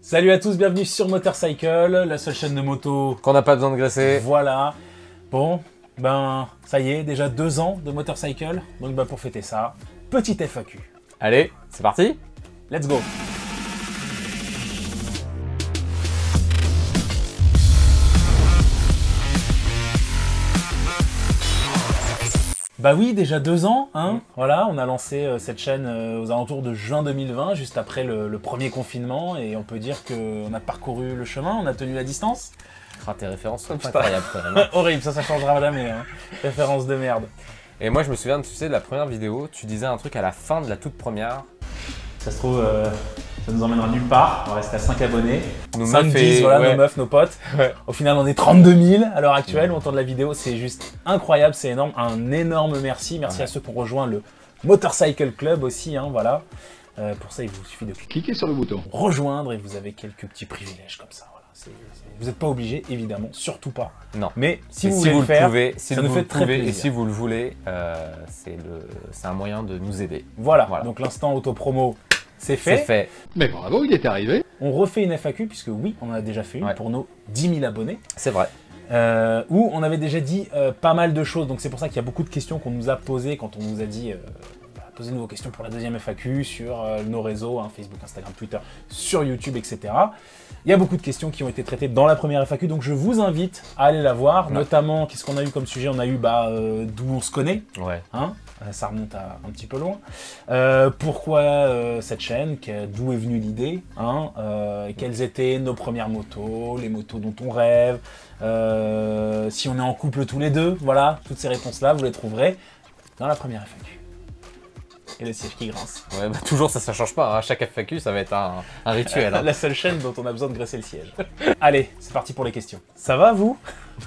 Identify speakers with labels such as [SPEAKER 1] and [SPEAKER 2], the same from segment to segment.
[SPEAKER 1] Salut à tous, bienvenue sur Motorcycle, la seule chaîne de moto
[SPEAKER 2] qu'on n'a pas besoin de graisser.
[SPEAKER 1] Voilà. Bon, ben ça y est, déjà 2 ans de Motorcycle. Donc ben, pour fêter ça, petite FAQ.
[SPEAKER 2] Allez, c'est parti.
[SPEAKER 1] Let's go. Bah oui, déjà 2 ans, hein. Voilà, on a lancé cette chaîne aux alentours de juin 2020, juste après le premier confinement, et on peut dire qu'on a parcouru le chemin, on a tenu la distance.
[SPEAKER 2] Ah, tes références sont incroyables quand même.
[SPEAKER 1] Horrible, ça changera jamais, hein. Référence de merde.
[SPEAKER 2] Et moi je me souviens, tu sais, de la première vidéo, tu disais un truc à la fin de la toute première.
[SPEAKER 1] Ça se trouve, ça nous emmènera nulle part, on reste à 5 abonnés.
[SPEAKER 2] Nos
[SPEAKER 1] 5,
[SPEAKER 2] meufs
[SPEAKER 1] 10,
[SPEAKER 2] et...
[SPEAKER 1] voilà,
[SPEAKER 2] ouais.
[SPEAKER 1] nos meufs, nos potes.
[SPEAKER 2] Ouais.
[SPEAKER 1] Au final, on est 32 000 à l'heure actuelle, au temps de la vidéo, c'est juste incroyable, c'est énorme. Un énorme merci, merci à ceux qui ont rejoint le Motorcycle Club aussi, hein, voilà. Pour ça, il vous suffit de
[SPEAKER 3] Cliquez sur le bouton.
[SPEAKER 1] rejoindre et vous avez quelques petits privilèges comme ça, voilà. Vous n'êtes pas obligé, évidemment, surtout pas.
[SPEAKER 2] Non.
[SPEAKER 1] Mais si
[SPEAKER 2] Et
[SPEAKER 1] vous voulez le faire,
[SPEAKER 2] pouvez, si
[SPEAKER 1] ça
[SPEAKER 2] vous
[SPEAKER 1] nous fait
[SPEAKER 2] le
[SPEAKER 1] très
[SPEAKER 2] pouvez,
[SPEAKER 1] plaisir.
[SPEAKER 2] et si vous le voulez, c'est un moyen de nous aider.
[SPEAKER 1] Voilà. Donc l'instant auto-promo, c'est fait.
[SPEAKER 2] C'est fait.
[SPEAKER 3] Mais bravo, il est arrivé.
[SPEAKER 1] On refait une FAQ, puisque oui, on en a déjà fait une
[SPEAKER 2] Ouais.
[SPEAKER 1] pour nos 10 000 abonnés.
[SPEAKER 2] C'est vrai.
[SPEAKER 1] Où on avait déjà dit pas mal de choses, donc c'est pour ça qu'il y a beaucoup de questions qu'on nous a posées quand on nous a dit posez-nous vos questions pour la deuxième FAQ sur nos réseaux, hein, Facebook, Instagram, Twitter, sur YouTube, etc. Il y a beaucoup de questions qui ont été traitées dans la première FAQ, donc je vous invite à aller la voir, notamment, qu'est-ce qu'on a eu comme sujet? On a eu d'où on se connaît,
[SPEAKER 2] Ouais.
[SPEAKER 1] hein, ça remonte à un petit peu loin. Pourquoi cette chaîne, d'où est venue l'idée, hein, quelles étaient nos premières motos, les motos dont on rêve, si on est en couple tous les deux, voilà, toutes ces réponses-là, vous les trouverez dans la première FAQ. Et le siège qui grince.
[SPEAKER 2] Ouais, bah, toujours ça change pas, hein. Chaque FAQ ça va être un rituel. Hein.
[SPEAKER 1] La seule chaîne dont on a besoin de graisser le siège. Allez, c'est parti pour les questions. Ça va, vous?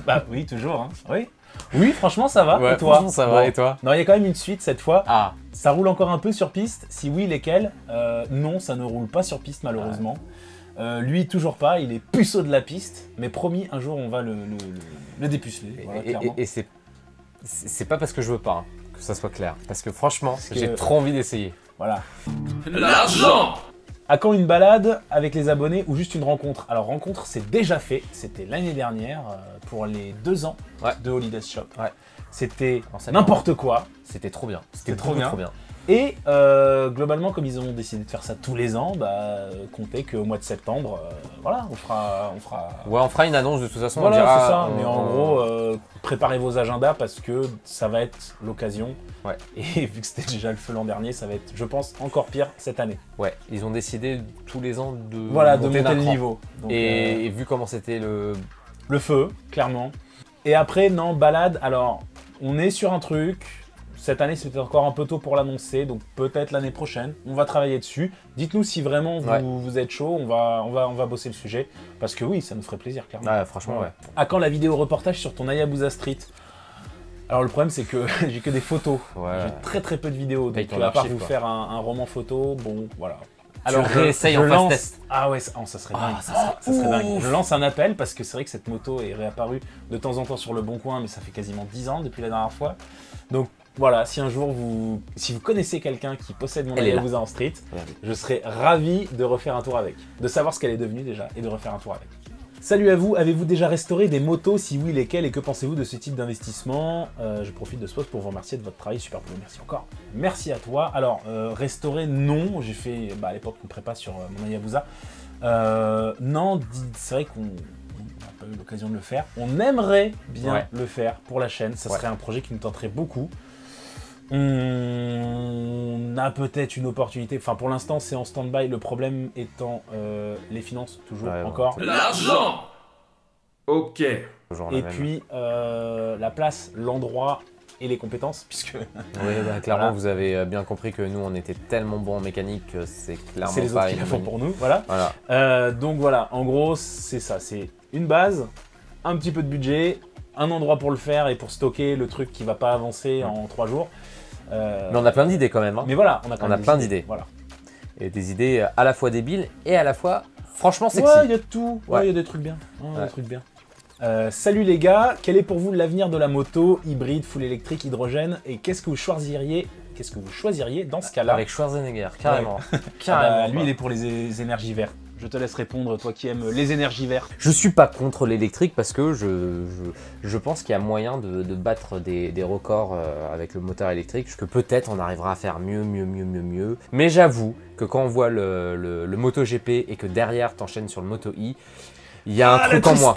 [SPEAKER 1] Bah oui, toujours, hein. Oui. Oui, franchement, ça va.
[SPEAKER 2] Ouais,
[SPEAKER 1] Et toi?
[SPEAKER 2] franchement, ça va, et toi?
[SPEAKER 1] Non, il y a quand même une suite cette fois.
[SPEAKER 2] Ah,
[SPEAKER 1] Ça roule encore un peu sur piste. Si oui, lesquels? Non, ça ne roule pas sur piste, malheureusement. Lui, toujours pas. Il est puceau de la piste. Mais promis, un jour, on va le dépuceler. Voilà, clairement.
[SPEAKER 2] et c'est pas parce que je veux pas, hein, que ça soit clair. Parce que franchement,
[SPEAKER 1] que-
[SPEAKER 2] j'ai trop envie d'essayer.
[SPEAKER 1] Voilà.
[SPEAKER 4] L'argent!
[SPEAKER 1] À quand une balade avec les abonnés ou juste une rencontre? Alors, rencontre, c'est déjà fait. C'était l'année dernière, pour les 2 ans de Holidays Shop.
[SPEAKER 2] Ouais.
[SPEAKER 1] C'était
[SPEAKER 2] En septembre.
[SPEAKER 1] n'importe quoi.
[SPEAKER 2] C'était trop bien.
[SPEAKER 1] C'était
[SPEAKER 2] beaucoup
[SPEAKER 1] trop bien.
[SPEAKER 2] trop bien.
[SPEAKER 1] Et globalement, comme ils ont décidé de faire ça tous les ans, comptez qu'au mois de septembre, voilà, on fera...
[SPEAKER 2] Ouais, on fera une annonce de toute façon.
[SPEAKER 1] Voilà,
[SPEAKER 2] on dira,
[SPEAKER 1] c'est ça. Mais en gros, préparez vos agendas parce que ça va être l'occasion.
[SPEAKER 2] Ouais.
[SPEAKER 1] Et vu que c'était déjà le feu l'an dernier, ça va être, je pense, encore pire cette année.
[SPEAKER 2] Ouais, ils ont décidé tous les ans de
[SPEAKER 1] Voilà, de monter
[SPEAKER 2] d'un
[SPEAKER 1] le
[SPEAKER 2] cran.
[SPEAKER 1] niveau. Donc,
[SPEAKER 2] Et vu comment c'était le...
[SPEAKER 1] le feu, clairement. Et après, non, balade. Alors, on est sur un truc. Cette année, c'était encore un peu tôt pour l'annoncer, donc peut-être l'année prochaine. On va travailler dessus. Dites-nous si vraiment vous êtes chaud. On va bosser le sujet. Parce que oui, ça nous ferait plaisir, clairement.
[SPEAKER 2] Ouais, franchement, ouais.
[SPEAKER 1] À quand la vidéo reportage sur ton Hayabusa Street? Alors le problème, c'est que j'ai que des photos.
[SPEAKER 2] Ouais.
[SPEAKER 1] J'ai très peu de vidéos.
[SPEAKER 2] Paye
[SPEAKER 1] Donc
[SPEAKER 2] ton
[SPEAKER 1] à part
[SPEAKER 2] archive,
[SPEAKER 1] vous
[SPEAKER 2] quoi.
[SPEAKER 1] faire un roman photo, bon, voilà.
[SPEAKER 2] Tu réessayes en fast
[SPEAKER 1] lance...
[SPEAKER 2] test.
[SPEAKER 1] Ah ouais, ça serait dingue.
[SPEAKER 2] ça
[SPEAKER 1] Ça serait dingue. Je lance un appel parce que c'est vrai que cette moto est réapparue de temps en temps sur le Bon Coin, mais ça fait quasiment 10 ans depuis la dernière fois. Donc voilà, si un jour si vous connaissez quelqu'un qui possède mon
[SPEAKER 2] Elle est là.
[SPEAKER 1] Hayabusa en street,
[SPEAKER 2] Regardez.
[SPEAKER 1] je serais ravi de refaire un tour avec. De savoir ce qu'elle est devenue déjà et de refaire un tour avec. Salut à vous, avez-vous déjà restauré des motos? Si oui, lesquelles? Et que pensez-vous de ce type d'investissement? Je profite de ce post pour vous remercier de votre travail, super boulot, merci encore. Merci à toi. Alors, restaurer, non, j'ai fait à l'époque une prépa sur mon Hayabusa. Non, c'est vrai qu'on n'a pas eu l'occasion de le faire. On aimerait bien le faire pour la chaîne, ça serait un projet qui nous tenterait beaucoup. On a peut-être une opportunité, enfin pour l'instant c'est en stand-by, le problème étant les finances, toujours, encore.
[SPEAKER 4] L'argent! Ok.
[SPEAKER 2] Toujours la
[SPEAKER 1] Et
[SPEAKER 2] même.
[SPEAKER 1] puis la place, l'endroit et les compétences, puisque
[SPEAKER 2] Oui, bah, clairement,
[SPEAKER 1] Voilà.
[SPEAKER 2] vous avez bien compris que nous, on était tellement bons en mécanique que c'est clairement
[SPEAKER 1] c'est les
[SPEAKER 2] pas
[SPEAKER 1] autres qui la
[SPEAKER 2] une
[SPEAKER 1] font
[SPEAKER 2] bonne-
[SPEAKER 1] pour nous, voilà.
[SPEAKER 2] Voilà.
[SPEAKER 1] Donc voilà, en gros c'est ça, c'est une base, un petit peu de budget, un endroit pour le faire et pour stocker le truc qui va pas avancer en 3 jours.
[SPEAKER 2] Mais on a plein d'idées quand même. Hein.
[SPEAKER 1] Mais voilà, on a, quand
[SPEAKER 2] On
[SPEAKER 1] même
[SPEAKER 2] a
[SPEAKER 1] des
[SPEAKER 2] plein d'idées.
[SPEAKER 1] Voilà.
[SPEAKER 2] Et des idées à la fois débiles et à la fois franchement sexy.
[SPEAKER 1] Ouais, il y a de tout. Ouais,
[SPEAKER 2] Ouais.
[SPEAKER 1] il y a des trucs bien. Ouais,
[SPEAKER 2] Ouais.
[SPEAKER 1] des trucs bien. Salut les gars, quel est pour vous l'avenir de la moto, hybride, full électrique, hydrogène, et qu'est-ce que vous choisiriez dans ce cas-là?
[SPEAKER 2] Avec Schwarzenegger, carrément.
[SPEAKER 1] Ah
[SPEAKER 2] Carrément.
[SPEAKER 1] bah, lui, il est pour les énergies vertes. Je te laisse répondre, toi qui aimes les énergies vertes.
[SPEAKER 2] Je suis pas contre l'électrique parce que je pense qu'il y a moyen de battre des records avec le moteur électrique, que peut-être on arrivera à faire mieux. Mais j'avoue que quand on voit le MotoGP et que derrière t'enchaînes sur le Moto E, il y a un truc en moi.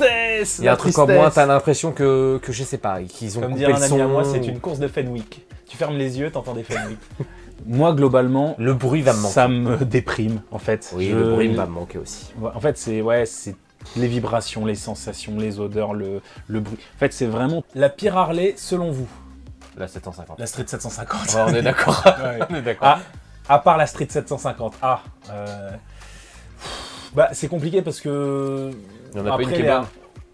[SPEAKER 2] Il y a un truc en moi, t'as l'impression que je sais pas, qu'ils ont
[SPEAKER 1] Comme
[SPEAKER 2] coupé
[SPEAKER 1] dire
[SPEAKER 2] le
[SPEAKER 1] un ami à
[SPEAKER 2] son.
[SPEAKER 1] moi, c'est une course de Fenwick. Tu fermes les yeux, t'entends des Fenwick. Moi, globalement,
[SPEAKER 2] Le bruit va me manquer.
[SPEAKER 1] ça me déprime, en fait.
[SPEAKER 2] Oui, le bruit va me manquer aussi.
[SPEAKER 1] En fait, c'est les vibrations, les sensations, les odeurs, le bruit. En fait, c'est vraiment la pire Harley, selon vous.
[SPEAKER 2] La 750.
[SPEAKER 1] La Street 750.
[SPEAKER 2] Ouais, on est d'accord.
[SPEAKER 1] Ouais.
[SPEAKER 2] On est d'accord.
[SPEAKER 1] À part la Street 750. Bah, c'est compliqué parce que...
[SPEAKER 2] Il y en a pas une
[SPEAKER 1] après,
[SPEAKER 2] qui est
[SPEAKER 1] les-
[SPEAKER 2] bonne.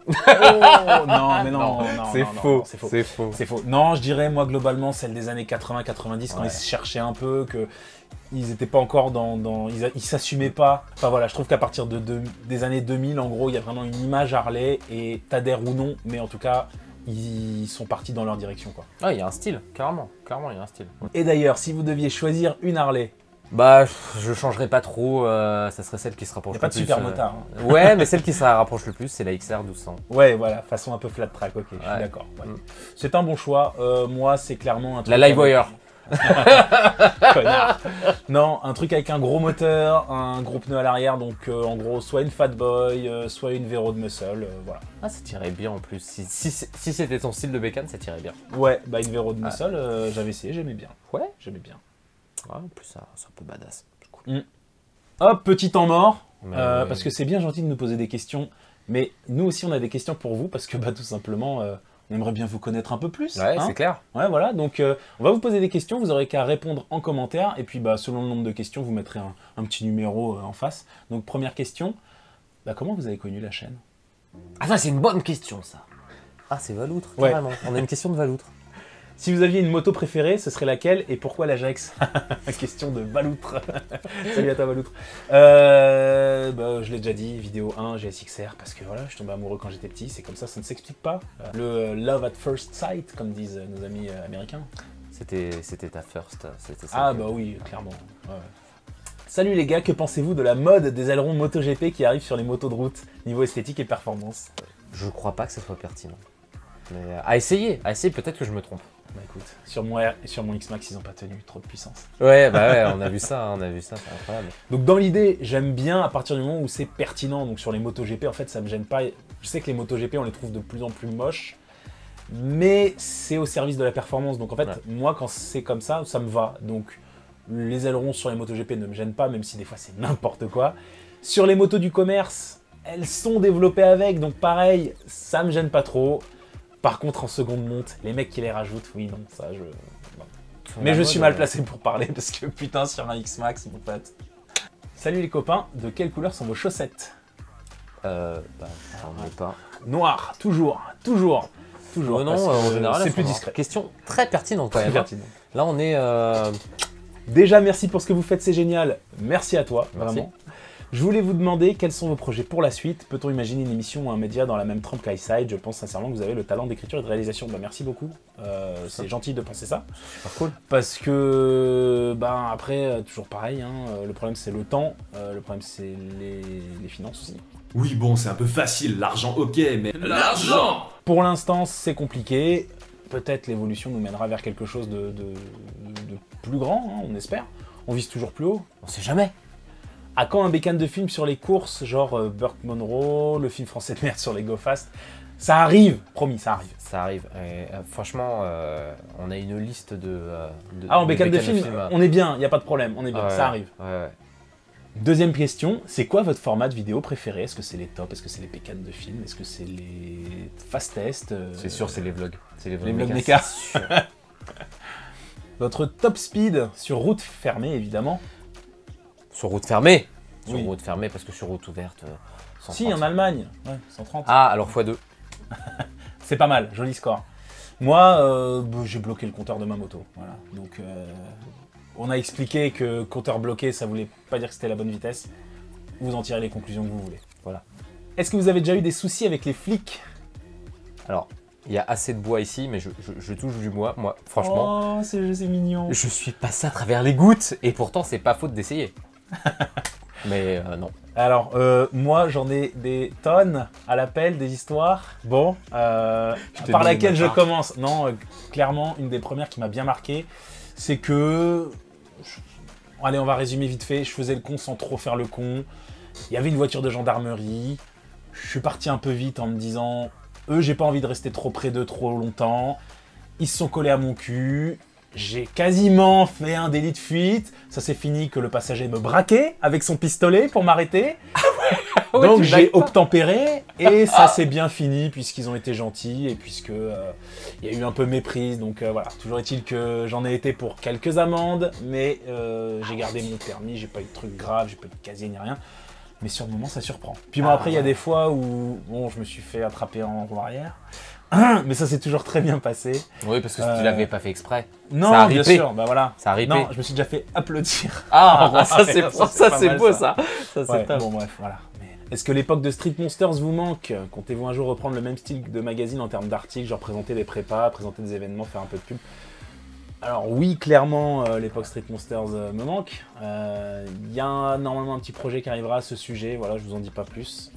[SPEAKER 1] Oh, non, mais non, non,
[SPEAKER 2] c'est
[SPEAKER 1] non,
[SPEAKER 2] faux.
[SPEAKER 1] non, c'est faux.
[SPEAKER 2] C'est faux.
[SPEAKER 1] C'est faux. Non, je dirais, moi, globalement, celle des années 80-90, quand
[SPEAKER 2] Ouais.
[SPEAKER 1] ils se cherchaient un peu, que ils n'étaient pas encore ils s'assumaient pas. Enfin voilà, je trouve qu'à partir des années 2000, en gros, il y a vraiment une image Harley, et t'adhères ou non, mais en tout cas, ils sont partis dans leur direction, quoi.
[SPEAKER 2] Ah, il y a un style, carrément. Carrément, il y a un style.
[SPEAKER 1] Et d'ailleurs, si vous deviez choisir une Harley,
[SPEAKER 2] Bah, je changerai pas trop, ça serait celle qui se rapproche
[SPEAKER 1] il n'y a pas
[SPEAKER 2] le
[SPEAKER 1] de
[SPEAKER 2] plus.
[SPEAKER 1] super motard. Hein.
[SPEAKER 2] Ouais, mais celle qui se rapproche le plus, c'est la XR 1200.
[SPEAKER 1] Ouais, voilà, façon un peu flat track, ok, je suis
[SPEAKER 2] Ouais.
[SPEAKER 1] d'accord. Ouais.
[SPEAKER 2] Mm.
[SPEAKER 1] C'est un bon choix. Moi, c'est clairement un truc.
[SPEAKER 2] La Livewire.
[SPEAKER 1] Connard. Non, un truc avec un gros moteur, un gros pneu à l'arrière, donc en gros, soit une Fat Boy, soit une Vero de Muscle, voilà.
[SPEAKER 2] Ah, ça tirait bien en plus. Si c'était ton style de bécane, ça tirait bien.
[SPEAKER 1] Ouais, bah une Vero de Muscle, j'avais essayé, j'aimais bien.
[SPEAKER 2] Ouais.
[SPEAKER 1] J'aimais bien.
[SPEAKER 2] Ouais, en plus, c'est un peu badass. C'est cool.
[SPEAKER 1] Hop, petit temps mort,
[SPEAKER 2] Mais
[SPEAKER 1] parce que c'est bien gentil de nous poser des questions, mais nous aussi on a des questions pour vous, parce que bah tout simplement, on aimerait bien vous connaître un peu plus.
[SPEAKER 2] Ouais,
[SPEAKER 1] hein.
[SPEAKER 2] c'est clair.
[SPEAKER 1] Ouais, voilà, donc on va vous poser des questions, vous aurez qu'à répondre en commentaire, et puis bah selon le nombre de questions, vous mettrez un petit numéro en face. Donc première question, bah comment vous avez connu la chaîne?
[SPEAKER 2] Ah, ça, c'est une bonne question, ça. Ah, c'est Valoutre,
[SPEAKER 1] Ouais.
[SPEAKER 2] carrément. On a une question de Valoutre.
[SPEAKER 1] Si vous aviez une moto préférée, ce serait laquelle et pourquoi l'Ajax? Question de Valoutre. Salut à toi Valoutre. Bah, je l'ai déjà dit, vidéo 1, GSXR, parce que voilà, je suis tombé amoureux quand j'étais petit, c'est comme ça ne s'explique pas. Le love at first sight, comme disent nos amis américains.
[SPEAKER 2] C'était ta first. C'était ça.
[SPEAKER 1] Ah bah oui, clairement. Ouais. Salut les gars, que pensez-vous de la mode des ailerons MotoGP qui arrivent sur les motos de route, niveau esthétique et performance?
[SPEAKER 2] Je crois pas que ce soit pertinent. Mais à essayer, peut-être que je me trompe.
[SPEAKER 1] Bah écoute, sur mon X-Max, ils ont pas tenu, trop de puissance.
[SPEAKER 2] Ouais, bah ouais, on a vu ça, c'est incroyable.
[SPEAKER 1] Donc dans l'idée, j'aime bien à partir du moment où c'est pertinent. Donc sur les MotoGP, en fait, ça me gêne pas. Je sais que les MotoGP, on les trouve de plus en plus moches, mais c'est au service de la performance. Donc en fait,
[SPEAKER 2] Ouais.
[SPEAKER 1] moi, quand c'est comme ça me va. Donc les ailerons sur les MotoGP ne me gênent pas, même si des fois c'est n'importe quoi. Sur les motos du commerce, elles sont développées avec, donc pareil, ça me gêne pas trop. Par contre, en seconde monte, les mecs qui les rajoutent, oui, non, ça, je... non. Mais je suis mal placé pour parler, parce que putain, sur un X-Max, mon pote. Salut les copains, de quelle couleur sont vos chaussettes?
[SPEAKER 2] On n'est pas.
[SPEAKER 1] Noir, toujours. Toujours,
[SPEAKER 2] Non,
[SPEAKER 1] parce
[SPEAKER 2] en
[SPEAKER 1] que
[SPEAKER 2] général,
[SPEAKER 1] c'est
[SPEAKER 2] elles
[SPEAKER 1] plus
[SPEAKER 2] sont
[SPEAKER 1] discret.
[SPEAKER 2] noires. Question très pertinente quand
[SPEAKER 1] Très
[SPEAKER 2] même.
[SPEAKER 1] pertinent.
[SPEAKER 2] Là, on est.
[SPEAKER 1] Déjà, merci pour ce que vous faites, c'est génial. Merci à toi,
[SPEAKER 2] Merci.
[SPEAKER 1] vraiment. Je voulais vous demander quels sont vos projets pour la suite. Peut-on imaginer une émission ou un média dans la même trempe qu'Highside? Je pense sincèrement que vous avez le talent d'écriture et de réalisation. Bah, merci beaucoup. C'est gentil de penser ça.
[SPEAKER 2] Super cool.
[SPEAKER 1] Parce que, ben après, toujours pareil, hein, le problème c'est le temps, le problème c'est les finances aussi.
[SPEAKER 4] Oui, bon, c'est un peu facile, l'argent ok, mais... L'argent!
[SPEAKER 1] Pour l'instant, c'est compliqué. Peut-être l'évolution nous mènera vers quelque chose de plus grand, hein, on espère. On vise toujours plus haut.
[SPEAKER 2] On sait jamais.
[SPEAKER 1] À quand un bécane de film sur les courses, genre Burke Monroe, le film français de merde sur les Go Fast? Ça arrive, promis, ça arrive.
[SPEAKER 2] Ça arrive. Et, franchement, on a une liste de.
[SPEAKER 1] Ah, en
[SPEAKER 2] de
[SPEAKER 1] bécane de
[SPEAKER 2] bécanes
[SPEAKER 1] film, on est bien, il n'y a pas de problème, on est bien,
[SPEAKER 2] Ouais,
[SPEAKER 1] ça arrive.
[SPEAKER 2] Ouais.
[SPEAKER 1] Deuxième question, c'est quoi votre format de vidéo préféré? Est-ce que c'est les tops? Est-ce que c'est les bécanes de film? Est-ce que c'est les fast tests?
[SPEAKER 2] C'est sûr, c'est les vlogs. C'est les
[SPEAKER 1] vlogs
[SPEAKER 2] méca,
[SPEAKER 1] méca.
[SPEAKER 2] c'est sûr.
[SPEAKER 1] Votre top speed sur route fermée, évidemment.
[SPEAKER 2] Sur route fermée. Sur
[SPEAKER 1] Oui.
[SPEAKER 2] route fermée, parce que sur route ouverte. 130.
[SPEAKER 1] Si, en Allemagne, ouais, 130.
[SPEAKER 2] Ah, alors x2.
[SPEAKER 1] C'est pas mal, joli score. Moi, j'ai bloqué le compteur de ma moto. Voilà. Donc, on a expliqué que compteur bloqué, ça voulait pas dire que c'était la bonne vitesse. Vous en tirez les conclusions que vous voulez. Voilà. Est-ce que vous avez déjà eu des soucis avec les flics?
[SPEAKER 2] Alors, il y a assez de bois ici, mais je touche du bois. Moi, franchement,
[SPEAKER 1] Oh, c'est mignon.
[SPEAKER 2] je suis passé à travers les gouttes, et pourtant, c'est pas faute d'essayer. Mais non.
[SPEAKER 1] Alors, moi, j'en ai des tonnes à l'appel, des histoires. Bon, par laquelle je commence. Non, clairement, une des premières qui m'a bien marqué, c'est que... Allez, on va résumer vite fait. Je faisais le con sans trop faire le con. Il y avait une voiture de gendarmerie. Je suis parti un peu vite en me disant... Eux, j'ai pas envie de rester trop près d'eux trop longtemps. Ils se sont collés à mon cul. J'ai quasiment fait un délit de fuite. Ça s'est fini que le passager me braquait avec son pistolet pour m'arrêter.
[SPEAKER 2] Ouais,
[SPEAKER 1] Donc j'ai obtempéré et ça s'est bien fini puisqu'ils ont été gentils et puisque il y a eu un peu méprise. Donc voilà, toujours est-il que j'en ai été pour quelques amendes, mais j'ai gardé mon permis, j'ai pas eu de trucs graves, j'ai pas eu de casier ni rien. Mais sur le moment, ça surprend. Puis bon, après, il y a des fois où bon, je me suis fait attraper en roue arrière. Mais ça s'est toujours très bien passé.
[SPEAKER 2] Oui, parce que tu l'avais pas fait exprès.
[SPEAKER 1] Non,
[SPEAKER 2] ça a
[SPEAKER 1] bien
[SPEAKER 2] ripé.
[SPEAKER 1] sûr, bah voilà.
[SPEAKER 2] Ça a ripé.
[SPEAKER 1] Non, je me suis déjà fait applaudir.
[SPEAKER 2] Ah, ça c'est
[SPEAKER 1] pas
[SPEAKER 2] beau
[SPEAKER 1] mal,
[SPEAKER 2] ça. Ça c'est
[SPEAKER 1] Ouais,
[SPEAKER 2] top.
[SPEAKER 1] bon bref, voilà. Mais est-ce que l'époque de Street Monsters vous manque? Comptez-vous un jour reprendre le même style de magazine en termes d'articles, genre présenter des prépas, présenter des événements, faire un peu de pub? Alors oui, clairement, l'époque Street Monsters me manque. Il y a normalement un petit projet qui arrivera à ce sujet, voilà, je vous en dis pas plus.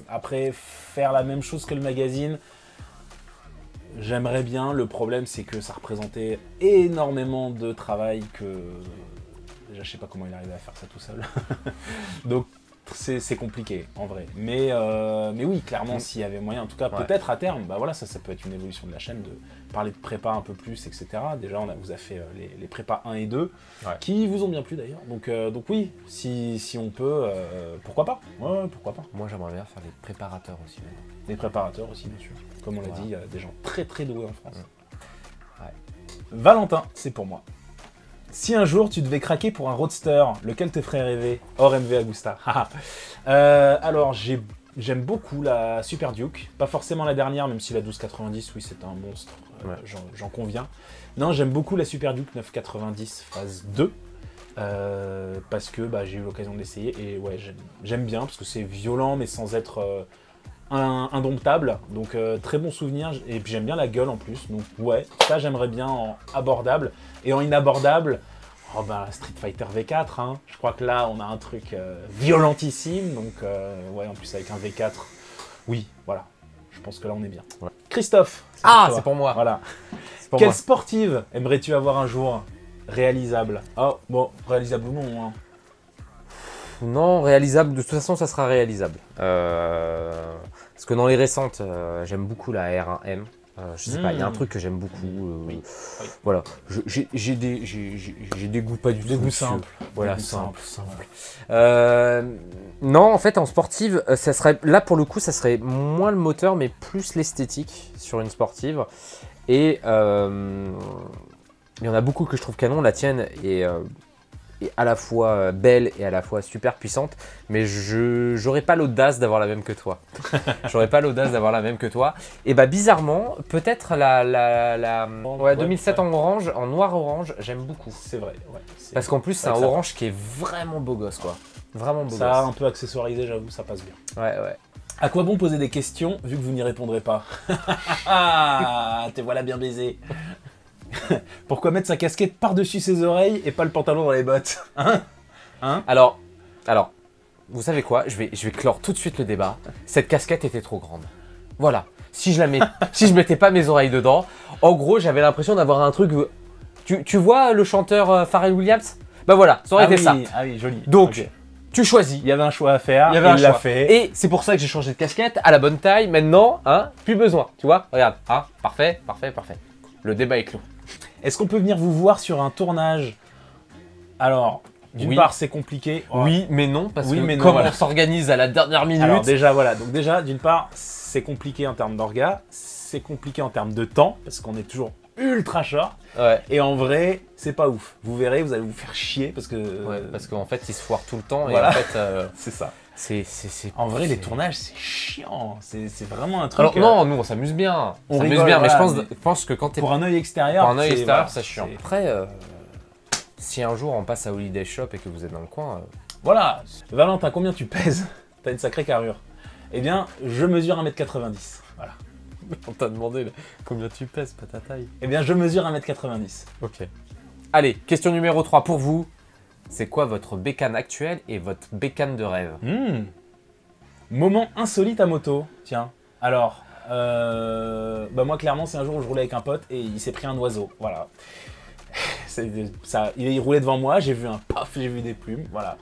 [SPEAKER 1] Après, faire la même chose que le magazine, j'aimerais bien. Le problème, c'est que ça représentait énormément de travail que... Déjà, je sais pas comment il arrivait à faire ça tout seul. Donc, c'est compliqué, en vrai. Mais oui, clairement, s'il y avait moyen, en tout cas, peut-être à terme, bah voilà, ça peut être une évolution de la chaîne, de parler de prépa un peu plus, etc. Déjà, on vous a fait les prépas 1 et 2, qui vous ont bien plu d'ailleurs. Donc oui, si on peut, pourquoi pas? Ouais, pourquoi pas.
[SPEAKER 2] Moi j'aimerais bien faire des préparateurs aussi.
[SPEAKER 1] Des préparateurs aussi, bien sûr. Comme on l'a dit, il y a des gens très très doués en France. Ouais. Valentin, c'est pour moi. Si un jour tu devais craquer pour un roadster, lequel te ferait rêver? Hors MV Agusta. Alors j'aime beaucoup la Super Duke, pas forcément la dernière, même si la 1290, oui c'est un monstre, j'en conviens. Non, j'aime beaucoup la Super Duke 990 phase 2, parce que j'ai eu l'occasion de l'essayer, et ouais, j'aime bien, parce que c'est violent, mais sans être indomptable, donc très bon souvenir, et puis j'aime bien la gueule en plus, donc ouais, ça j'aimerais bien en abordable, et en inabordable, oh Street Fighter V4, hein. Je crois que là on a un truc violentissime, donc ouais, en plus avec un V4, oui, voilà, je pense que là on est bien. Ouais. Christophe,
[SPEAKER 2] c'est pour moi.
[SPEAKER 1] Voilà.
[SPEAKER 2] Pour
[SPEAKER 1] Quelle
[SPEAKER 2] moi.
[SPEAKER 1] sportive aimerais-tu avoir un jour réalisable? Oh, bon, réalisable ou non, hein.
[SPEAKER 2] Non, réalisable, de toute façon ça sera réalisable. Parce que dans les récentes, j'aime beaucoup la R1M. Je sais pas, il y a un truc que j'aime beaucoup. Voilà, j'ai des goûts pas du tout.
[SPEAKER 1] Des goûts simples.
[SPEAKER 2] Voilà, simple. Non, en fait, en sportive, ça serait, là pour le coup, ça serait moins le moteur, mais plus l'esthétique sur une sportive. Et il y en a beaucoup que je trouve canon. La tienne est à la fois belle et à la fois super puissante, mais j'aurais pas l'audace d'avoir la même que toi. J'aurais pas l'audace d'avoir la même que toi. Et bizarrement, peut-être la 2007 en orange, en noir-orange, j'aime beaucoup.
[SPEAKER 1] C'est vrai, ouais.
[SPEAKER 2] Parce qu'en plus, c'est un orange qui est vraiment beau gosse, quoi. Vraiment beau gosse.
[SPEAKER 1] Ça a un peu accessoirisé, j'avoue, ça passe bien.
[SPEAKER 2] Ouais, ouais.
[SPEAKER 1] À quoi bon poser des questions vu que vous n'y répondrez pas? Te voilà bien baisé. Pourquoi mettre sa casquette par-dessus ses oreilles et pas le pantalon dans les bottes? Hein?
[SPEAKER 2] Alors, vous savez quoi? Je vais clore tout de suite le débat. Cette casquette était trop grande. Voilà. Si je mettais pas mes oreilles dedans, en gros, j'avais l'impression d'avoir un truc... Tu vois le chanteur Pharrell Williams? Bah voilà, ça aurait été ça.
[SPEAKER 1] Ah oui, joli.
[SPEAKER 2] Donc,
[SPEAKER 1] okay.
[SPEAKER 2] Tu choisis.
[SPEAKER 1] Il y avait un choix à faire,
[SPEAKER 2] il l'a
[SPEAKER 1] fait.
[SPEAKER 2] Et c'est pour ça que j'ai changé de casquette à la bonne taille. Maintenant, plus besoin. Tu vois? Regarde. Parfait. Le débat est clos.
[SPEAKER 1] Est-ce qu'on peut venir vous voir sur un tournage? Alors, d'une part, c'est compliqué.
[SPEAKER 2] Oui, mais non, parce que comme on s'organise à la dernière minute...
[SPEAKER 1] Alors déjà, voilà. Donc déjà, d'une part, c'est compliqué en termes d'orga, c'est compliqué en termes de temps, parce qu'on est toujours ultra short.
[SPEAKER 2] Ouais.
[SPEAKER 1] Et en vrai, c'est pas ouf. Vous verrez, vous allez vous faire chier, parce que...
[SPEAKER 2] Ouais, parce qu'en fait, ils se foirent tout le temps,
[SPEAKER 1] voilà.
[SPEAKER 2] Et en fait...
[SPEAKER 1] c'est ça.
[SPEAKER 2] En
[SPEAKER 1] vrai, les tournages, c'est chiant. C'est vraiment un truc...
[SPEAKER 2] Alors non, nous, on s'amuse bien.
[SPEAKER 1] On s'amuse bien,
[SPEAKER 2] voilà, mais je pense que quand t'es...
[SPEAKER 1] Pour un œil extérieur,
[SPEAKER 2] c'est chiant. Après, si un jour on passe à Holiday Shop et que vous êtes dans le coin...
[SPEAKER 1] Voilà. Valentin, combien tu pèses? T'as une sacrée carrure. Eh bien, je mesure 1m90. Voilà.
[SPEAKER 2] On t'a demandé combien tu pèses, pas ta taille.
[SPEAKER 1] Eh bien, je mesure 1m90.
[SPEAKER 2] Ok. Allez, question numéro 3 pour vous. C'est quoi votre bécane actuelle et votre bécane de rêve?
[SPEAKER 1] Moment insolite à moto, tiens. Alors, bah moi clairement c'est un jour où je roulais avec un pote et il s'est pris un oiseau, voilà. Ça, il roulait devant moi, j'ai vu un paf, j'ai vu des plumes, voilà.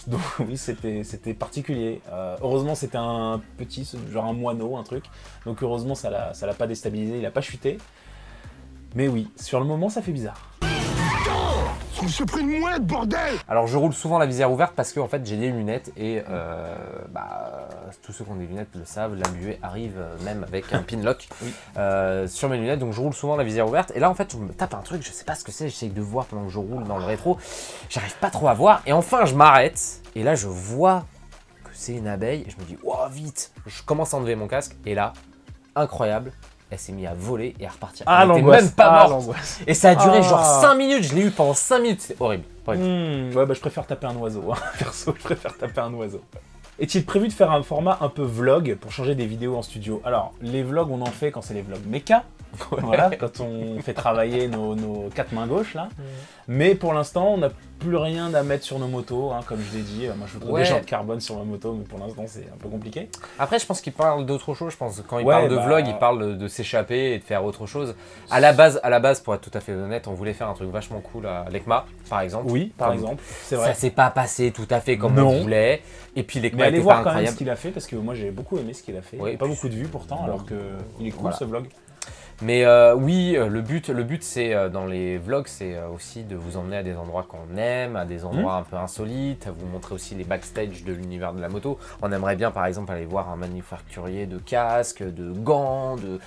[SPEAKER 1] Donc oui, c'était particulier. Heureusement c'était un petit, genre un moineau, un truc. Donc heureusement ça l'a pas déstabilisé, il a pas chuté. Mais oui, sur le moment ça fait bizarre.
[SPEAKER 5] On s'est pris une mouette, bordel!
[SPEAKER 2] Alors je roule souvent la visière ouverte parce que en fait j'ai des lunettes et tous ceux qui ont des lunettes le savent, la buée arrive même avec un pinlock sur mes lunettes, donc je roule souvent la visière ouverte et là en fait je me tape un truc, je sais pas ce que c'est, j'essaye de voir pendant que je roule dans le rétro, j'arrive pas trop à voir et enfin je m'arrête et là je vois que c'est une abeille et je me dis oh vite, je commence à enlever mon casque et là, incroyable, elle s'est mise à voler et à repartir.
[SPEAKER 1] Ah,
[SPEAKER 2] elle était même pas morte. Et ça a duré genre
[SPEAKER 1] Ah.
[SPEAKER 2] 5 minutes, je l'ai eu pendant 5 minutes, c'est horrible.
[SPEAKER 1] Ouais, bah je préfère taper un oiseau, hein. Perso, je préfère taper un oiseau. Est-il prévu de faire un format un peu vlog pour changer des vidéos en studio? Alors, les vlogs, on en fait quand c'est les vlogs méca, voilà, quand on fait travailler nos quatre mains gauches, là. Mais pour l'instant, on n'a plus rien à mettre sur nos motos, hein, comme je l'ai dit. Moi, je voudrais des jantes carbone sur ma moto, mais pour l'instant, c'est un peu compliqué.
[SPEAKER 2] Après, je pense qu'il parle d'autre chose. Je pense que quand il
[SPEAKER 1] Ouais,
[SPEAKER 2] parle de
[SPEAKER 1] bah,
[SPEAKER 2] vlog, il parle de s'échapper et de faire autre chose. À la base, pour être tout à fait honnête, on voulait faire un truc vachement cool à l'ECMA, par exemple.
[SPEAKER 1] Oui, par
[SPEAKER 2] Comme-
[SPEAKER 1] exemple, c'est
[SPEAKER 2] Ça
[SPEAKER 1] vrai.
[SPEAKER 2] s'est pas passé tout à fait comme
[SPEAKER 1] Non.
[SPEAKER 2] on voulait. Et puis
[SPEAKER 1] Mais
[SPEAKER 2] l'ECMA
[SPEAKER 1] allez
[SPEAKER 2] était pas
[SPEAKER 1] voir quand même
[SPEAKER 2] incroyable.
[SPEAKER 1] ce qu'il a fait, parce que moi, j'ai beaucoup aimé ce qu'il a fait.
[SPEAKER 2] Ouais,
[SPEAKER 1] Pas
[SPEAKER 2] puis-
[SPEAKER 1] beaucoup de vues pourtant,
[SPEAKER 2] Bon.
[SPEAKER 1] alors que il est cool,
[SPEAKER 2] Voilà.
[SPEAKER 1] ce vlog.
[SPEAKER 2] Mais oui, le but c'est dans les vlogs, c'est aussi de vous emmener à des endroits qu'on aime, à des endroits un peu insolites, à vous montrer aussi les backstage de l'univers de la moto. On aimerait bien par exemple aller voir un manufacturier de casques, de gants, de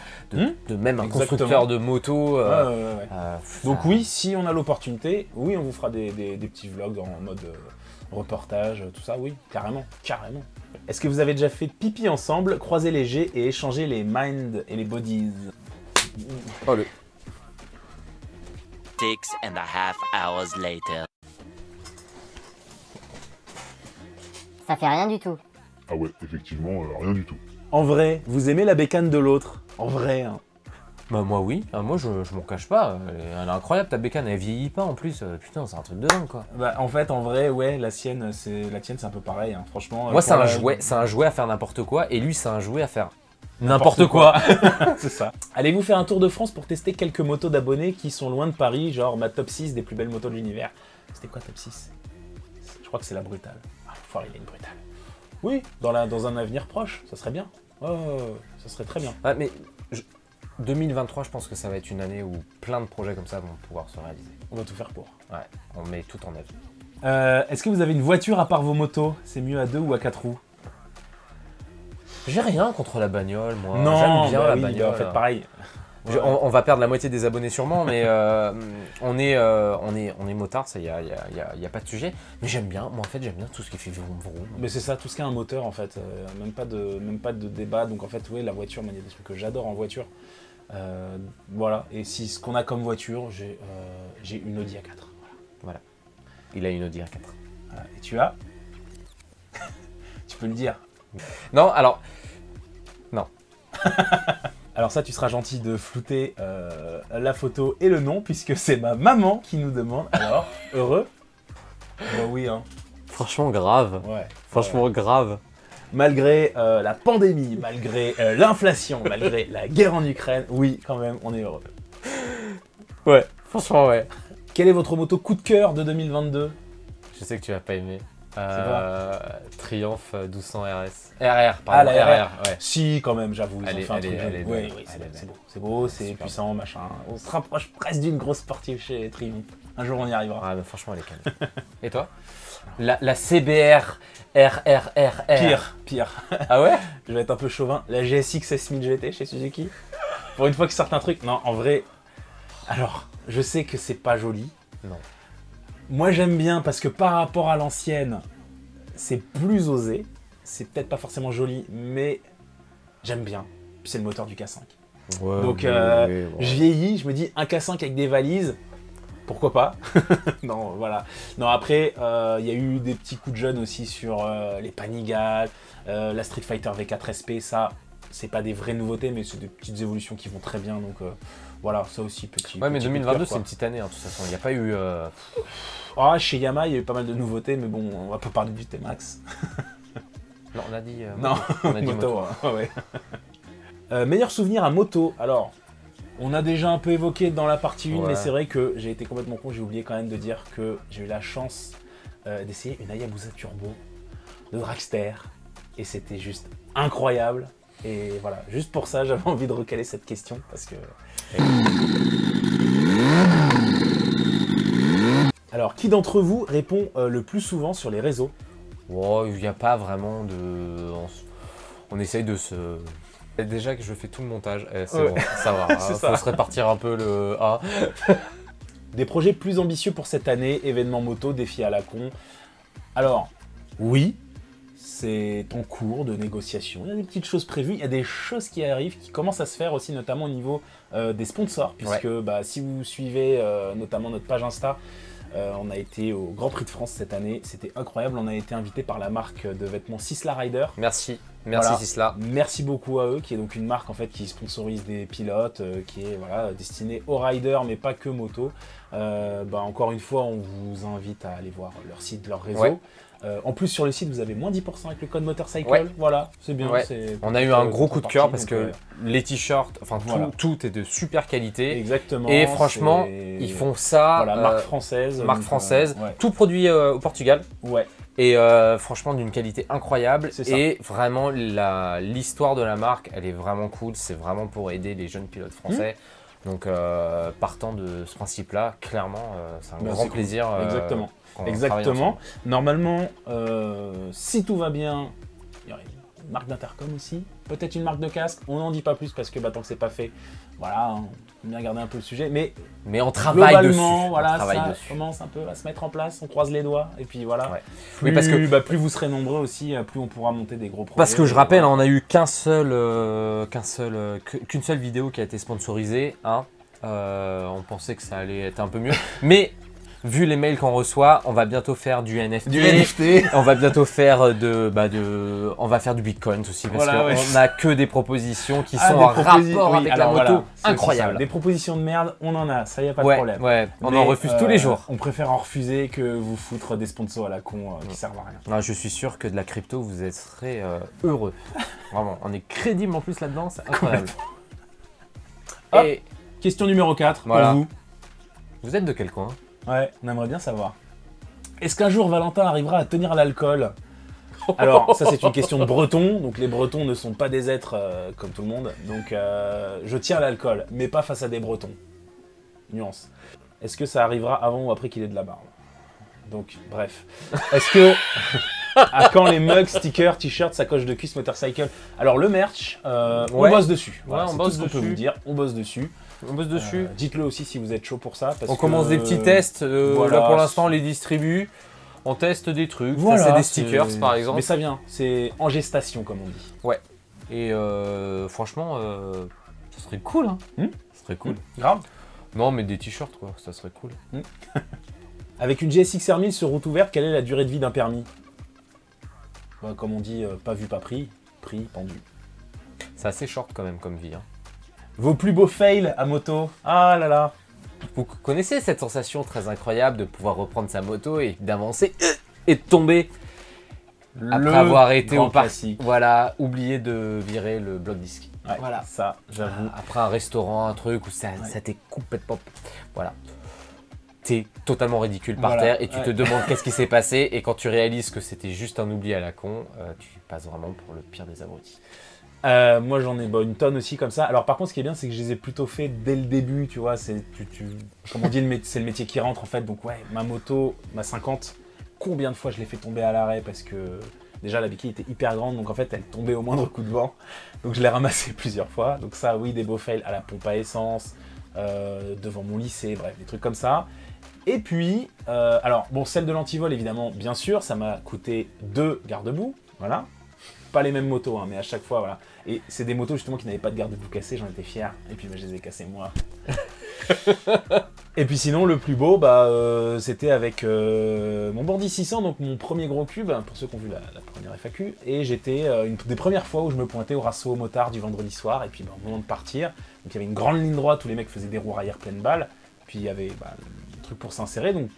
[SPEAKER 2] même un
[SPEAKER 1] Exactement.
[SPEAKER 2] constructeur de moto.
[SPEAKER 1] Ouais. Donc
[SPEAKER 2] ça-
[SPEAKER 1] oui, si on a l'opportunité, oui, on vous fera des petits vlogs en mode reportage, tout ça, oui, carrément, carrément. Est-ce que vous avez déjà fait pipi ensemble, croisé les jets et échangé les minds et les bodies?
[SPEAKER 2] Oh, le-
[SPEAKER 6] 6.5 hours later.
[SPEAKER 7] Ça fait rien du tout.
[SPEAKER 5] Ah ouais, effectivement, rien du tout.
[SPEAKER 1] En vrai, vous aimez la bécane de l'autre? En vrai, hein.
[SPEAKER 2] Bah moi oui, moi je m'en cache pas, elle est incroyable ta bécane, elle vieillit pas en plus, putain c'est un truc de dingue quoi.
[SPEAKER 1] Bah, en fait, en vrai, ouais, la tienne, c'est un peu pareil, hein. Franchement.
[SPEAKER 2] Moi c'est
[SPEAKER 1] pour
[SPEAKER 2] un
[SPEAKER 1] la-
[SPEAKER 2] jouet, à faire n'importe quoi, et lui c'est un jouet à faire n'importe quoi.
[SPEAKER 1] C'est ça. Allez-vous faire un tour de France pour tester quelques motos d'abonnés qui sont loin de Paris, genre ma top 6 des plus belles motos de l'univers? C'était quoi top 6? Je crois que c'est la Brutale. Ah, faut arriver une Brutale. Oui, dans un avenir proche, ça serait bien. Oh, ça serait très bien.
[SPEAKER 2] Ouais, mais 2023 je pense que ça va être une année où plein de projets comme ça vont pouvoir se réaliser.
[SPEAKER 1] On va tout faire pour.
[SPEAKER 2] Ouais, on met tout en œuvre.
[SPEAKER 1] Est-ce que vous avez une voiture à part vos motos? C'est mieux à 2 ou à 4 roues?
[SPEAKER 2] J'ai rien contre la bagnole, moi.
[SPEAKER 1] Non,
[SPEAKER 2] j'aime bien
[SPEAKER 1] bah
[SPEAKER 2] la
[SPEAKER 1] oui,
[SPEAKER 2] bagnole.
[SPEAKER 1] bah, faites pareil.
[SPEAKER 2] On va perdre la moitié des abonnés sûrement, mais on est motard, ça y a pas de sujet. Mais j'aime bien, moi en fait j'aime bien tout ce qui fait vroom vroom.
[SPEAKER 1] Mais c'est ça, tout ce qui a un moteur en fait, même pas de débat. Donc en fait, oui, la voiture, il y a des trucs que j'adore en voiture. Voilà, et si ce qu'on a comme voiture, j'ai une Audi A4.
[SPEAKER 2] Voilà. Il a une Audi A4.
[SPEAKER 1] Voilà. Et tu as Tu peux le dire.
[SPEAKER 2] Non, alors. Non.
[SPEAKER 1] Alors ça, tu seras gentil de flouter la photo et le nom, puisque c'est ma maman qui nous demande. Alors, heureux? Bah oui, hein.
[SPEAKER 2] Franchement, grave.
[SPEAKER 1] Ouais.
[SPEAKER 2] Franchement, grave.
[SPEAKER 1] Malgré la pandémie, malgré l'inflation, malgré la guerre en Ukraine, oui, quand même, on est heureux.
[SPEAKER 2] Ouais, franchement, ouais.
[SPEAKER 1] Quelle est votre moto coup de cœur de 2022?
[SPEAKER 2] Je sais que tu vas pas aimer.
[SPEAKER 1] quoi
[SPEAKER 2] Triomphe 1200 RS. RR, pardon.
[SPEAKER 1] Ah, la RR.
[SPEAKER 2] ouais.
[SPEAKER 1] Si, quand même, j'avoue, ils
[SPEAKER 2] Elle
[SPEAKER 1] ont
[SPEAKER 2] est-
[SPEAKER 1] fait un
[SPEAKER 2] elle
[SPEAKER 1] truc
[SPEAKER 2] est-
[SPEAKER 1] joli.
[SPEAKER 2] elle est
[SPEAKER 1] Oui,
[SPEAKER 2] belle.
[SPEAKER 1] oui,
[SPEAKER 2] Elle est
[SPEAKER 1] c'est
[SPEAKER 2] belle.
[SPEAKER 1] beau, c'est beau, c'est
[SPEAKER 2] Super.
[SPEAKER 1] puissant, machin. On se rapproche presque d'une grosse sportive chez Triumph. Un jour, on y arrivera.
[SPEAKER 2] Ah, mais franchement, elle est calme. Et toi? La CBR RRRR.
[SPEAKER 1] Pire.
[SPEAKER 2] Ah ouais?
[SPEAKER 1] Je vais être un peu chauvin. La GSX S1000 GT chez Suzuki. Pour une fois qu'ils sortent un truc. Non, en vrai. Alors, je sais que c'est pas joli.
[SPEAKER 2] Non.
[SPEAKER 1] Moi, j'aime bien parce que par rapport à l'ancienne, c'est plus osé. C'est peut-être pas forcément joli, mais j'aime bien. Puis c'est le moteur du K5.
[SPEAKER 2] Ouais,
[SPEAKER 1] Donc,
[SPEAKER 2] bon.
[SPEAKER 1] je vieillis, je me dis un K5 avec des valises. Pourquoi pas? Non, voilà. Non, après, il y a eu des petits coups de jeune aussi sur les Panigale, la Street Fighter V4 SP, ça c'est pas des vraies nouveautés, mais c'est des petites évolutions qui vont très bien. Donc voilà, ça aussi, petit.
[SPEAKER 2] Ouais, mais
[SPEAKER 1] petit coup de
[SPEAKER 2] 2022,
[SPEAKER 1] cœur,
[SPEAKER 2] c'est
[SPEAKER 1] quoi.
[SPEAKER 2] une petite année, hein, de toute façon. Il n'y a pas eu.
[SPEAKER 1] Ah, chez Yamaha, il y a eu pas mal de nouveautés, mais bon, on va pas parler du T-Max.
[SPEAKER 2] Non, on a dit.
[SPEAKER 1] Non,
[SPEAKER 2] on a dit
[SPEAKER 1] moto.
[SPEAKER 2] moto.
[SPEAKER 1] Ouais. Meilleur souvenir à moto. Alors, on a déjà un peu évoqué dans la partie 1,
[SPEAKER 2] Ouais.
[SPEAKER 1] mais c'est vrai que j'ai été complètement con. J'ai oublié quand même de dire que j'ai eu la chance d'essayer une Hayabusa Turbo de Dragster. Et c'était juste incroyable. Et voilà, juste pour ça, j'avais envie de recaler cette question. Parce que... Alors, qui d'entre vous répond le plus souvent sur les réseaux?
[SPEAKER 2] Oh, il n'y a pas vraiment de. On essaye de se. Déjà que je fais tout le montage, c'est
[SPEAKER 1] Ouais.
[SPEAKER 2] bon, ça va.
[SPEAKER 1] C'est
[SPEAKER 2] Faut
[SPEAKER 1] ça.
[SPEAKER 2] se répartir un peu le A.
[SPEAKER 1] Des projets plus ambitieux pour cette année, événements moto, défis à la con. Alors, oui, c'est en cours de négociation. Il y a des petites choses prévues, il y a des choses qui arrivent, qui commencent à se faire aussi, notamment au niveau des sponsors, puisque si vous suivez notamment notre page Insta, on a été au Grand Prix de France cette année, c'était incroyable. On a été invité par la marque de vêtements Sisla Rider.
[SPEAKER 2] Merci
[SPEAKER 1] Voilà.
[SPEAKER 2] Sisla.
[SPEAKER 1] Merci beaucoup à eux, qui est donc une marque en fait qui sponsorise des pilotes, qui est voilà, destinée aux riders, mais pas que moto. Encore une fois, on vous invite à aller voir leur site, leur réseau.
[SPEAKER 2] Ouais.
[SPEAKER 1] En plus, sur le site, vous avez moins 10% avec le code Motorcycle.
[SPEAKER 2] Ouais.
[SPEAKER 1] Voilà, c'est bien.
[SPEAKER 2] Ouais.
[SPEAKER 1] c'est-
[SPEAKER 2] On a eu un gros coup de cœur
[SPEAKER 1] partie,
[SPEAKER 2] parce
[SPEAKER 1] donc,
[SPEAKER 2] que les t-shirts, enfin
[SPEAKER 1] Voilà.
[SPEAKER 2] tout est de super qualité.
[SPEAKER 1] exactement.
[SPEAKER 2] Et franchement,
[SPEAKER 1] c'est-
[SPEAKER 2] ils font ça.
[SPEAKER 1] Voilà, marque française.
[SPEAKER 2] marque
[SPEAKER 1] donc,
[SPEAKER 2] française,
[SPEAKER 1] ouais.
[SPEAKER 2] tout produit au Portugal.
[SPEAKER 1] Ouais.
[SPEAKER 2] Et franchement d'une qualité incroyable.
[SPEAKER 1] C'est ça.
[SPEAKER 2] Et vraiment l'histoire de la marque, elle est vraiment cool. C'est vraiment pour aider les jeunes pilotes français. Donc partant de ce principe-là, clairement, c'est un
[SPEAKER 1] Ben,
[SPEAKER 2] grand
[SPEAKER 1] c'est cool.
[SPEAKER 2] plaisir.
[SPEAKER 1] Exactement.
[SPEAKER 2] quand on travaille
[SPEAKER 1] Exactement.
[SPEAKER 2] ensemble.
[SPEAKER 1] Normalement, si tout va bien, il y aurait une marque d'intercom aussi. Peut-être une marque de casque. On n'en dit pas plus parce que tant que c'est pas fait, voilà, on peut bien garder un peu le sujet. Mais
[SPEAKER 2] Mais on travaille dessus.
[SPEAKER 1] globalement,
[SPEAKER 2] On
[SPEAKER 1] voilà,
[SPEAKER 2] travaille
[SPEAKER 1] ça
[SPEAKER 2] dessus.
[SPEAKER 1] commence un peu à se mettre en place. On croise les doigts. Et puis voilà.
[SPEAKER 2] Ouais.
[SPEAKER 1] Plus,
[SPEAKER 2] Oui, parce que-
[SPEAKER 1] plus vous serez nombreux aussi, plus on pourra monter des gros projets.
[SPEAKER 2] Parce que je rappelle,
[SPEAKER 1] Voilà.
[SPEAKER 2] on a eu qu'une seule vidéo qui a été sponsorisée. Hein. On pensait que ça allait être un peu mieux. Mais vu les mails qu'on reçoit, on va bientôt faire du NFT.
[SPEAKER 1] Du NFT.
[SPEAKER 2] On va bientôt faire on va faire du Bitcoin aussi parce
[SPEAKER 1] Voilà,
[SPEAKER 2] qu'on
[SPEAKER 1] ouais.
[SPEAKER 2] n'a que des propositions qui
[SPEAKER 1] Ah,
[SPEAKER 2] sont
[SPEAKER 1] des
[SPEAKER 2] en
[SPEAKER 1] proposi-
[SPEAKER 2] rapport
[SPEAKER 1] oui,
[SPEAKER 2] avec
[SPEAKER 1] alors
[SPEAKER 2] la moto.
[SPEAKER 1] voilà, c'est
[SPEAKER 2] Incroyable.
[SPEAKER 1] ça. Des propositions de merde, on en a, ça y a pas de
[SPEAKER 2] Ouais,
[SPEAKER 1] problème.
[SPEAKER 2] ouais, on
[SPEAKER 1] Mais,
[SPEAKER 2] en refuse tous les jours.
[SPEAKER 1] On préfère en refuser que vous foutre des sponsors à la con qui servent à rien.
[SPEAKER 2] Ah, je suis sûr que de la crypto, vous serez heureux. Vraiment, on est crédible en plus là-dedans, c'est incroyable.
[SPEAKER 1] Hop.
[SPEAKER 2] Et
[SPEAKER 1] Question numéro 4
[SPEAKER 2] Voilà.
[SPEAKER 1] pour vous.
[SPEAKER 2] vous êtes de quel coin?
[SPEAKER 1] Ouais, on aimerait bien savoir. Est-ce qu'un jour Valentin arrivera à tenir l'alcool? Alors, ça c'est une question de breton, donc les bretons ne sont pas des êtres comme tout le monde, donc je tiens l'alcool, mais pas face à des bretons. Nuance. Est-ce que ça arrivera avant ou après qu'il ait de la barbe? Donc, bref. Est-ce que... à quand les mugs, stickers, t-shirts, sacoches de cuisse, motorcycle? Alors le merch, on
[SPEAKER 2] Ouais.
[SPEAKER 1] bosse dessus. Voilà,
[SPEAKER 2] Ouais, on
[SPEAKER 1] c'est
[SPEAKER 2] bosse
[SPEAKER 1] tout ce qu'on peut
[SPEAKER 2] dessus.
[SPEAKER 1] vous dire, on bosse dessus.
[SPEAKER 2] On bosse dessus.
[SPEAKER 1] Dites-le aussi si vous êtes chaud pour ça. Parce
[SPEAKER 2] On
[SPEAKER 1] que,
[SPEAKER 2] commence des petits tests.
[SPEAKER 1] voilà,
[SPEAKER 2] Là pour l'instant, on les distribue. On teste des trucs.
[SPEAKER 1] Voilà,
[SPEAKER 2] ça, c'est des stickers par exemple.
[SPEAKER 1] Mais ça vient, c'est en gestation comme on dit.
[SPEAKER 2] Et franchement, ça serait cool. Hein. Ça serait cool.
[SPEAKER 1] Grave.
[SPEAKER 2] Non, mais des t-shirts quoi, ça serait cool.
[SPEAKER 1] Avec une GSX R1000 sur route ouverte, quelle est la durée de vie d'un permis? Comme on dit, pas vu, pas pris. Pris, pendu.
[SPEAKER 2] C'est assez short quand même comme vie. Hein.
[SPEAKER 1] Vos plus beaux fails à moto? Ah là là.
[SPEAKER 2] Vous connaissez cette sensation très incroyable de pouvoir reprendre sa moto et d'avancer et de tomber après avoir été
[SPEAKER 1] grand
[SPEAKER 2] au parc.
[SPEAKER 1] classique.
[SPEAKER 2] Voilà, oublier de virer le bloc disque.
[SPEAKER 1] Ouais,
[SPEAKER 2] Voilà.
[SPEAKER 1] ça, j'avoue.
[SPEAKER 2] Après un restaurant, un truc où ça t'est complètement... Voilà. T'es totalement ridicule par
[SPEAKER 1] Voilà,
[SPEAKER 2] terre et tu
[SPEAKER 1] ouais.
[SPEAKER 2] te demandes qu'est-ce qui s'est passé et quand tu réalises que c'était juste un oubli à la con, tu passes vraiment pour le pire des abrutis.
[SPEAKER 1] Moi j'en ai une tonne aussi comme ça. Alors par contre ce qui est bien c'est que je les ai plutôt fait dès le début, tu vois, comme on dit c'est le métier qui rentre en fait. Donc ouais, ma moto, ma 50, combien de fois je l'ai fait tomber à l'arrêt parce que déjà la béquille était hyper grande donc en fait elle tombait au moindre coup de vent. Donc je l'ai ramassée plusieurs fois. Donc ça oui, des beaux fails à la pompe à essence, devant mon lycée, bref, des trucs comme ça. Et puis, alors bon, celle de l'antivol évidemment, bien sûr, ça m'a coûté 2 garde-boue, voilà. Pas les mêmes motos, hein, mais à chaque fois, voilà. Et c'est des motos justement qui n'avaient pas de garde-boue cassé, j'en étais fier. Et puis bah, je les ai cassés moi. Et puis sinon, le plus beau, bah, c'était avec mon Bandit 600, donc mon premier gros cube, pour ceux qui ont vu la première FAQ. Et j'étais une des premières fois où je me pointais au Rasso Motard du vendredi soir. Et puis, bah, au moment de partir, donc il y avait une grande ligne droite où les mecs faisaient des roues arrière pleines balles. Puis il y avait bah, le truc pour s'insérer, donc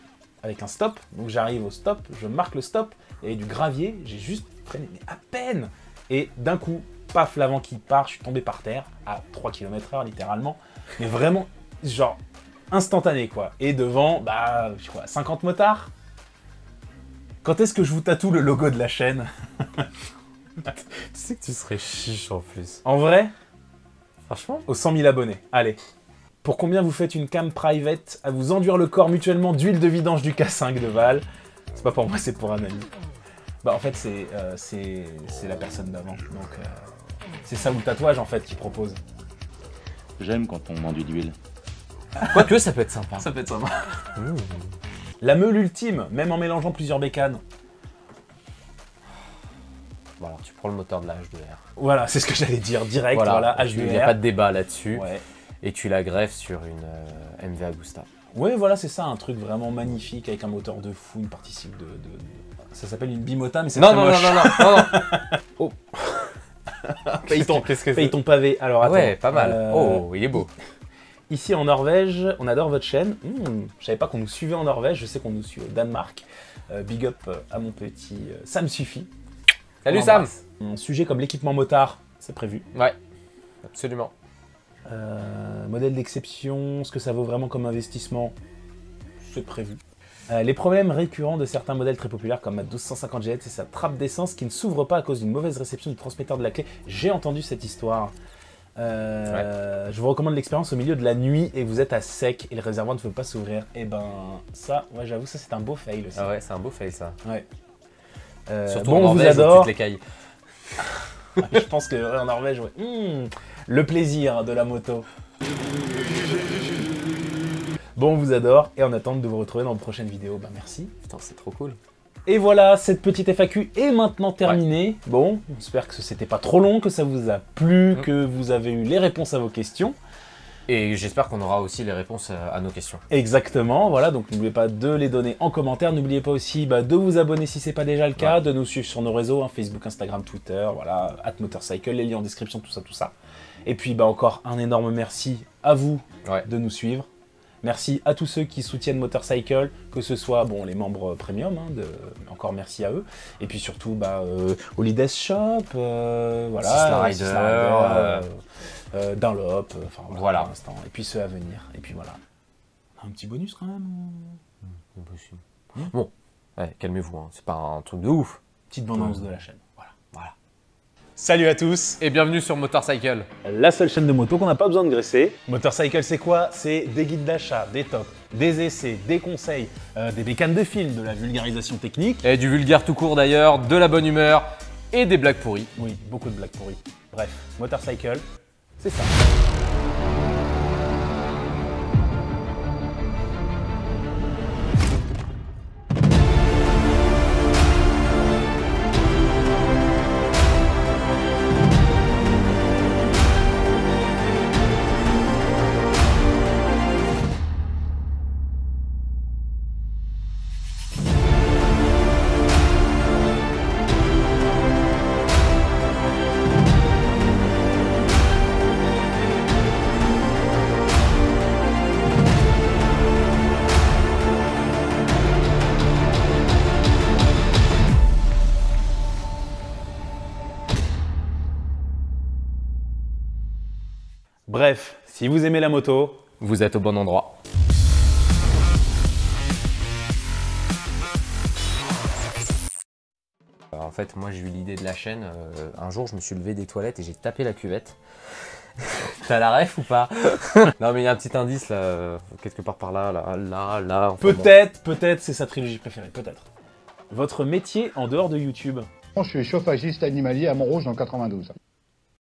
[SPEAKER 1] avec un stop. Donc j'arrive au stop, je marque le stop, et du gravier, j'ai juste freiné, mais à peine. Et d'un coup, paf, l'avant qui part, je suis tombé par terre, à 3 km/h littéralement. Mais vraiment, genre... instantané quoi, et devant, bah, je sais quoi, 50 motards. Quand est-ce que je vous tatoue le logo de la chaîne?
[SPEAKER 2] Tu sais que tu serais chiche en plus.
[SPEAKER 1] En vrai,
[SPEAKER 2] Franchement.
[SPEAKER 1] aux 100 000 abonnés, allez. Pour combien vous faites une cam private à vous enduire le corps mutuellement d'huile de vidange du K5 de Val? C'est pas pour moi, c'est pour un ami. Bah en fait, c'est la personne d'avant, donc c'est ça ou le tatouage en fait qui propose.
[SPEAKER 8] J'aime quand on enduit d'huile.
[SPEAKER 2] Quoique, ça peut être sympa.
[SPEAKER 1] Ça peut être sympa. La meule ultime, même en mélangeant plusieurs bécanes.
[SPEAKER 2] Bon, alors tu prends le moteur de la H2R.
[SPEAKER 1] Voilà, c'est ce que j'allais dire, direct, voilà,
[SPEAKER 2] Il n'y
[SPEAKER 1] H2R.
[SPEAKER 2] a pas de débat là-dessus.
[SPEAKER 1] Ouais.
[SPEAKER 2] Et tu la greffes sur une MV Agusta.
[SPEAKER 1] Ouais, voilà, c'est ça, un truc vraiment magnifique avec un moteur de fou, une partie cycle de... Ça s'appelle une bimota, mais c'est très moche.
[SPEAKER 2] Non.
[SPEAKER 1] Oh. Paye ton,
[SPEAKER 2] Qu'est-ce que
[SPEAKER 1] paye
[SPEAKER 2] c'est?
[SPEAKER 1] ton pavé. Alors attends.
[SPEAKER 2] Ouais, pas mal. Oh, il est beau.
[SPEAKER 1] Ici en Norvège, on adore votre chaîne. Je savais pas qu'on nous suivait en Norvège, je sais qu'on nous suit au Danemark. Big up à mon petit ça me suffit.
[SPEAKER 2] Salut
[SPEAKER 1] On
[SPEAKER 2] Sam.
[SPEAKER 1] embrasse. Un sujet comme l'équipement motard, c'est prévu.
[SPEAKER 2] Ouais, absolument.
[SPEAKER 1] Modèle d'exception, ce que ça vaut vraiment comme investissement, c'est prévu. Les problèmes récurrents de certains modèles très populaires comme ma 1250 GT, c'est sa trappe d'essence qui ne s'ouvre pas à cause d'une mauvaise réception du transmetteur de la clé. J'ai entendu cette histoire. Je vous recommande l'expérience au milieu de la nuit et vous êtes à sec et le réservoir ne veut pas s'ouvrir. Et ben ça, ouais, j'avoue, ça c'est un beau fail aussi.
[SPEAKER 2] Ah ouais, c'est un beau fail ça.
[SPEAKER 1] Ouais.
[SPEAKER 2] Surtout
[SPEAKER 1] bon,
[SPEAKER 2] en
[SPEAKER 1] on vous
[SPEAKER 2] Norvège,
[SPEAKER 1] adore.
[SPEAKER 2] où tu te l'écailles.
[SPEAKER 1] Je pense que ouais, en Norvège, ouais. Le plaisir de la moto. Bon, on vous adore et en attente de vous retrouver dans de prochaines vidéos. Bah merci.
[SPEAKER 2] Putain, c'est trop cool.
[SPEAKER 1] Et voilà, cette petite FAQ est maintenant terminée. Ouais. Bon, j'espère que c'était pas trop long, que ça vous a plu, que vous avez eu les réponses à vos questions.
[SPEAKER 2] Et j'espère qu'on aura aussi les réponses à nos questions.
[SPEAKER 1] Exactement, voilà, donc n'oubliez pas de les donner en commentaire. N'oubliez pas aussi de vous abonner si c'est pas déjà le cas, de nous suivre sur nos réseaux, hein, Facebook, Instagram, Twitter, voilà, @motorcycle, les liens en description, tout ça. Et puis encore un énorme merci à vous de nous suivre. Merci à tous ceux qui soutiennent Motorcycle, que ce soit bon, les membres premium, hein, encore merci à eux. Et puis surtout Holidays Shop, voilà,
[SPEAKER 2] Sisla Rider,
[SPEAKER 1] Dunlop, enfin voilà,
[SPEAKER 2] Voilà.
[SPEAKER 1] pour l'instant. Et puis ceux à venir. Et puis voilà. Un petit bonus quand même.
[SPEAKER 2] Bon, ouais, calmez-vous, hein, c'est pas un truc de ouf.
[SPEAKER 1] Petite bande-annonce de la chaîne. Voilà. Salut à tous.
[SPEAKER 2] Et bienvenue sur Motorcycle.
[SPEAKER 1] La seule chaîne de moto qu'on n'a pas besoin de graisser. Motorcycle, c'est quoi? C'est des guides d'achat, des tops, des essais, des conseils, des bécanes de film, de la vulgarisation technique.
[SPEAKER 2] Et du vulgaire tout court d'ailleurs, de la bonne humeur et des blagues pourries.
[SPEAKER 1] Oui, beaucoup de blagues pourries. Bref, Motorcycle, c'est ça. Bref, si vous aimez la moto,
[SPEAKER 2] Vous êtes au bon endroit. En fait, moi j'ai eu l'idée de la chaîne. Un jour, je me suis levé des toilettes et j'ai tapé la cuvette. T'as la ref ou pas? Non, mais il y a un petit indice là, quelque part par là, là. Enfin,
[SPEAKER 1] peut-être c'est sa trilogie préférée, peut-être. Votre métier en dehors de YouTube?
[SPEAKER 3] Je suis chauffagiste animalier à Montrouge dans le 92.